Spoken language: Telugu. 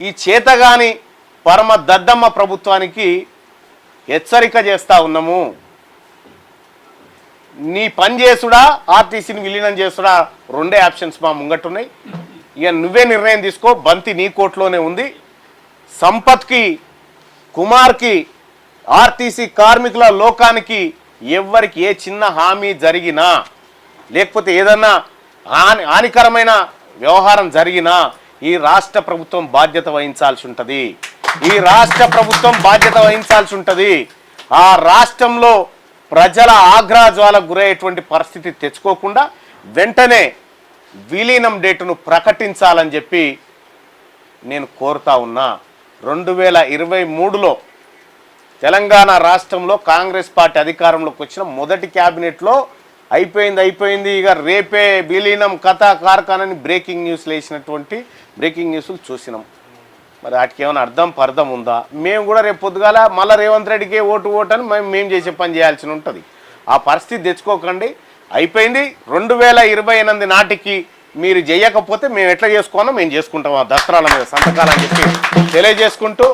ఈ చేతగాని పరమ దద్దమ్మ ప్రభుత్వానికి హెచ్చరిక చేస్తా ఉన్నాము. నీ పని చేసుడా ఆర్టీసీని విలీనం చేసుడా రెండే ఆప్షన్స్ మా ముంగట్టున్నాయి. ఇక నువ్వే నిర్ణయం తీసుకో. బంతి నీ కోట్లోనే ఉంది. సంపత్కి, కుమార్కి, ఆర్టీసీ కార్మికుల లోకానికి ఎవరికి ఏ చిన్న హామీ జరిగినా లేకపోతే ఏదన్నా హానికరమైన వ్యవహారం జరిగినా ఈ రాష్ట్ర ప్రభుత్వం బాధ్యత వహించాల్సి ఉంటుంది. ఈ రాష్ట్ర ప్రభుత్వం బాధ్యత వహించాల్సి ఉంటుంది. ఆ రాష్ట్రంలో ప్రజల ఆగ్రహజ్వాలకు గురయ్యేటువంటి పరిస్థితి తెచ్చుకోకుండా వెంటనే విలీనం డేటును ప్రకటించాలని చెప్పి నేను కోరుతా ఉన్నా. 2023లో తెలంగాణ రాష్ట్రంలో కాంగ్రెస్ పార్టీ అధికారంలోకి వచ్చిన మొదటి క్యాబినెట్లో అయిపోయింది ఇక రేపే విలీనం కథ కార్ఖానాని బ్రేకింగ్ న్యూస్లు వేసినటువంటి బ్రేకింగ్ న్యూస్లు చూసినాం. మరి వాటికి ఏమైనా అర్థం ఉందా? మేము కూడా రేపు పొద్దుగాల మళ్ళీ రేవంత్ రెడ్డికే ఓటు అని మేము చేసే పని చేయాల్సి ఉంటుంది. ఆ పరిస్థితి తెచ్చుకోకండి. అయిపోయింది. 2028 నాటికి మీరు చేయకపోతే మేము ఎట్లా చేసుకోవాలో మేము చేసుకుంటాం. ఆ దస్త్రాల మీద సంతకాలని చెప్పి తెలియజేసుకుంటూ